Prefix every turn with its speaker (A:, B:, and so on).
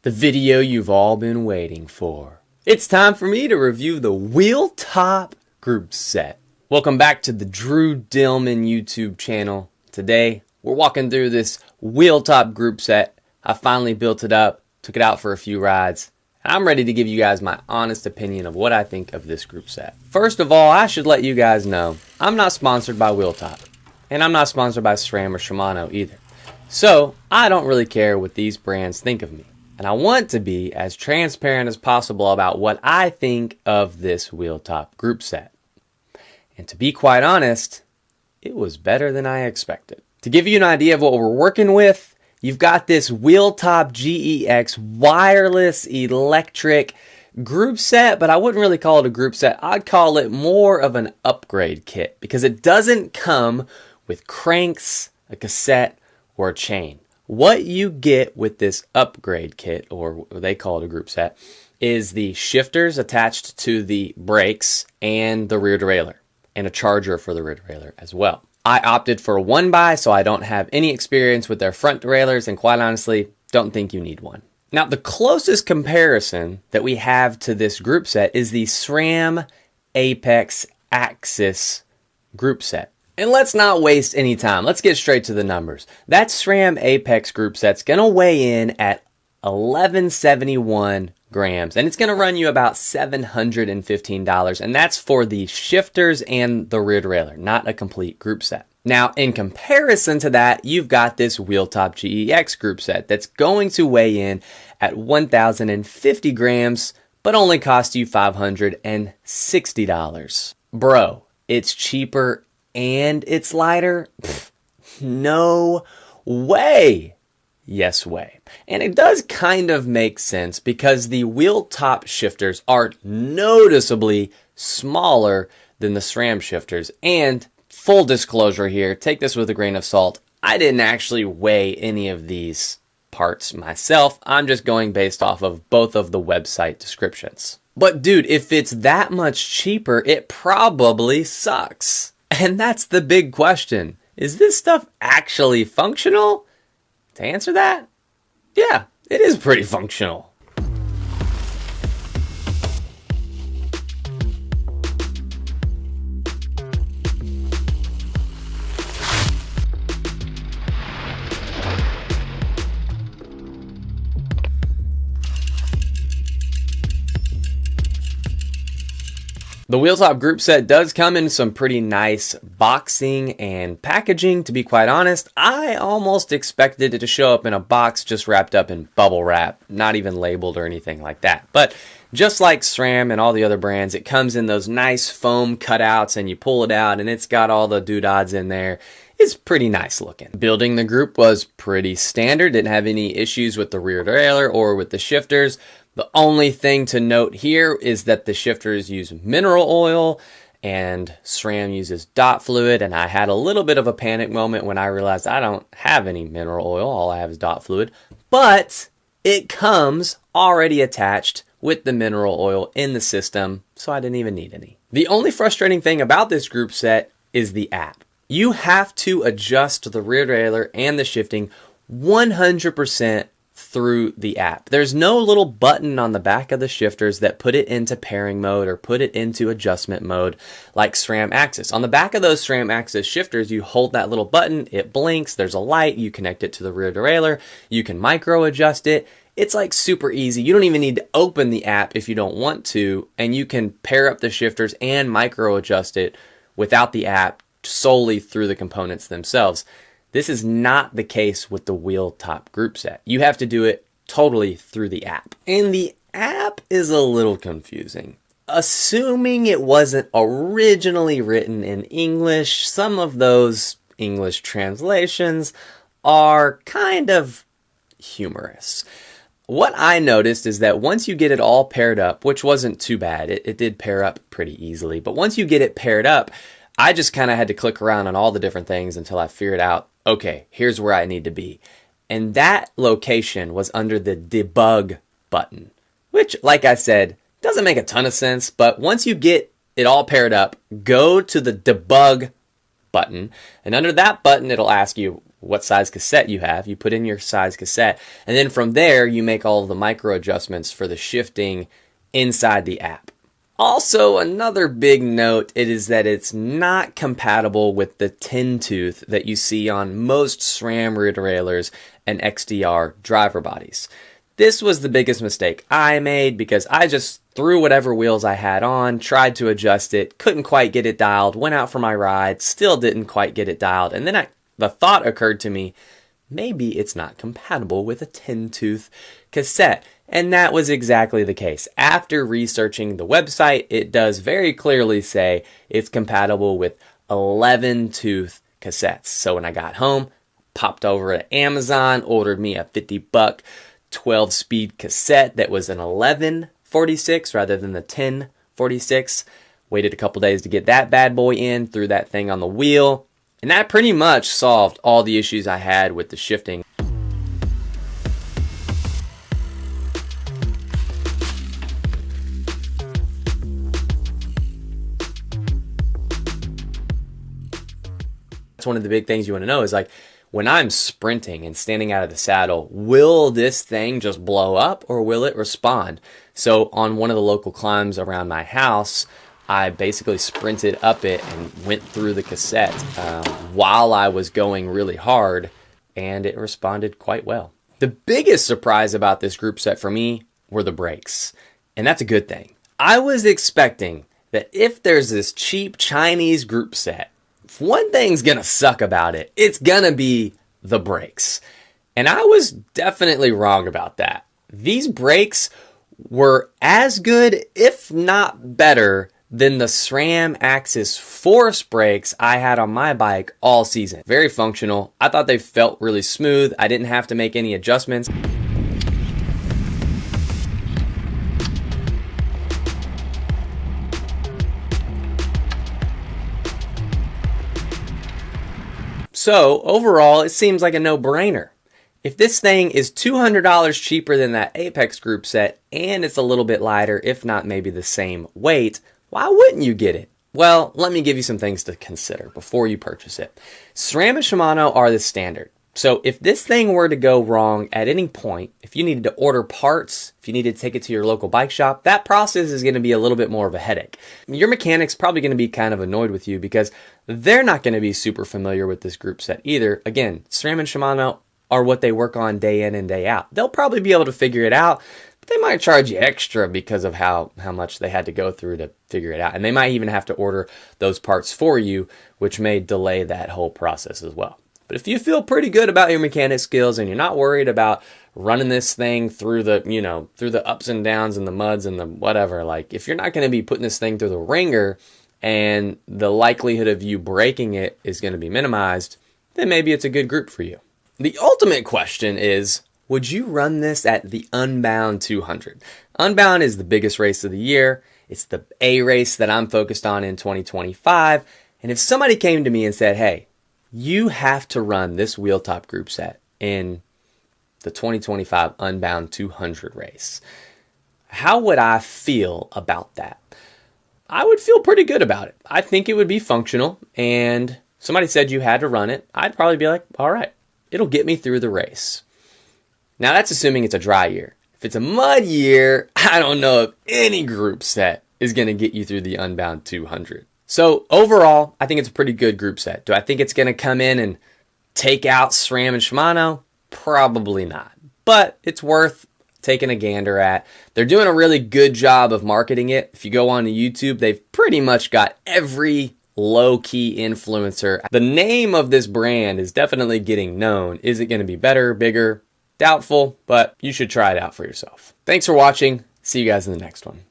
A: The video you've all been waiting for. It's time for me to review the WheelTop group set. Welcome back to the Drew Dillman YouTube channel. Today, we're walking through this WheelTop group set. I finally built it up, took it out for a few rides, and I'm ready to give you guys my honest opinion of what I think of this group set. First of all, I should let you guys know, I'm not sponsored by WheelTop, and I'm not sponsored by SRAM or Shimano either. So, I don't really care what these brands think of me. And I want to be as transparent as possible about what I think of this WheelTop group set. And to be quite honest, it was better than I expected. To give you an idea of what we're working with, you've got this WheelTop GeX wireless electric group set, but I wouldn't really call it a group set. I'd call it more of an upgrade kit because it doesn't come with cranks, a cassette, or a chain. What you get with this upgrade kit, or they call it a group set, is the shifters attached to the brakes and the rear derailleur, and a charger for the rear derailleur as well. I opted for one buy, so I don't have any experience with their front derailleurs, and quite honestly, don't think you need one. Now, the closest comparison that we have to this group set is the SRAM Apex Axis group set. And let's not waste any time. Let's get straight to the numbers. That SRAM Apex group set's gonna weigh in at 1171 grams, and it's gonna run you about $715, and that's for the shifters and the rear derailleur, not a complete group set. Now, in comparison to that, you've got this WheelTop GeX group set that's going to weigh in at 1050 grams, but only cost you $560. Bro, it's cheaper and it's lighter? Pfft, no way. Yes way. And it does kind of make sense because the WheelTop shifters are noticeably smaller than the SRAM shifters. And full disclosure here, take this with a grain of salt, I didn't actually weigh any of these parts myself. I'm just going based off of both of the website descriptions. But dude, if it's that much cheaper, it probably sucks. And that's the big question. Is this stuff actually functional? To answer that, yeah, it is pretty functional. The WheelTop group set does come in some pretty nice boxing and packaging. To be quite honest, I almost expected it to show up in a box just wrapped up in bubble wrap, not even labeled or anything like that. But just like SRAM and all the other brands, it comes in those nice foam cutouts and you pull it out and it's got all the doodads in there. It's pretty nice looking. Building the group was pretty standard, didn't have any issues with the rear derailleur or with the shifters. The only thing to note here is that the shifters use mineral oil and SRAM uses dot fluid, and I had a little bit of a panic moment when I realized I don't have any mineral oil, all I have is dot fluid, but it comes already attached with the mineral oil in the system, so I didn't even need any. The only frustrating thing about this group set is the app. You have to adjust the rear derailleur and the shifting 100% through the app. There's no little button on the back of the shifters that put it into pairing mode or put it into adjustment mode like SRAM Axis. On the back of those SRAM Axis shifters, you hold that little button, it blinks, there's a light, you connect it to the rear derailleur, you can micro adjust it. It's like super easy. You don't even need to open the app if you don't want to, and you can pair up the shifters and micro adjust it without the app solely through the components themselves. This is not the case with the WheelTop group set. You have to do it totally through the app. And the app is a little confusing. Assuming it wasn't originally written in English, some of those English translations are kind of humorous. What I noticed is that once you get it all paired up, which wasn't too bad, it did pair up pretty easily, but once you get it paired up, I just kind of had to click around on all the different things until I figured out, okay, here's where I need to be. And that location was under the debug button, which, like I said, doesn't make a ton of sense, but once you get it all paired up, go to the debug button, and under that button, it'll ask you, what size cassette you have. You put in your size cassette, and then from there, you make all of the micro adjustments for the shifting inside the app. Also, another big note, it is that it's not compatible with the 10 tooth that you see on most SRAM rear derailleurs and XDR driver bodies. This was the biggest mistake I made because I just threw whatever wheels I had on, tried to adjust it, couldn't quite get it dialed, went out for my ride, still didn't quite get it dialed, and then the thought occurred to me, maybe it's not compatible with a 10 tooth cassette. And that was exactly the case. After researching the website, it does very clearly say it's compatible with 11 tooth cassettes. So when I got home, popped over to Amazon, ordered me a $50 12-speed cassette that was an 1146 rather than the 1046. Waited a couple days to get that bad boy in, threw that thing on the wheel, and that pretty much solved all the issues I had with the shifting. That's one of the big things you want to know is like, when I'm sprinting and standing out of the saddle, will this thing just blow up or will it respond? So on one of the local climbs around my house, I basically sprinted up it and went through the cassette while I was going really hard, and it responded quite well. The biggest surprise about this group set for me were the brakes, and that's a good thing. I was expecting that if there's this cheap Chinese group set, if one thing's gonna suck about it, it's gonna be the brakes. And I was definitely wrong about that. These brakes were as good, if not better, than the SRAM Axis Force brakes I had on my bike all season. Very functional. I thought they felt really smooth. I didn't have to make any adjustments. So overall, it seems like a no-brainer. If this thing is $200 cheaper than that Apex group set and it's a little bit lighter, if not maybe the same weight, why wouldn't you get it? Well, let me give you some things to consider before you purchase it. SRAM and Shimano are the standard. So if this thing were to go wrong at any point, if you needed to order parts, if you needed to take it to your local bike shop, that process is going to be a little bit more of a headache. Your mechanic's probably going to be kind of annoyed with you because they're not going to be super familiar with this group set either. Again, SRAM and Shimano are what they work on day in and day out. They'll probably be able to figure it out, but they might charge you extra because of how much they had to go through to figure it out. And they might even have to order those parts for you, which may delay that whole process as well. But if you feel pretty good about your mechanic skills and you're not worried about running this thing through the, through the ups and downs and the muds and the whatever, like if you're not going to be putting this thing through the ringer and the likelihood of you breaking it is going to be minimized, then maybe it's a good group for you. The ultimate question is, would you run this at the Unbound 200? Unbound is the biggest race of the year. It's the A race that I'm focused on in 2025. And if somebody came to me and said, hey, you have to run this WheelTop group set in the 2025 Unbound 200 race, how would I feel about that? I would feel pretty good about it. I think it would be functional, and somebody said you had to run it, I'd probably be like, all right, it'll get me through the race. Now that's assuming it's a dry year. If it's a mud year, I don't know if any group set is going to get you through the Unbound 200. So overall, I think it's a pretty good group set. Do I think it's going to come in and take out SRAM and Shimano? Probably not. But it's worth taking a gander at. They're doing a really good job of marketing it. If you go on to YouTube, they've pretty much got every low-key influencer. The name of this brand is definitely getting known. Is it going to be better, bigger? Doubtful, but you should try it out for yourself. Thanks for watching. See you guys in the next one.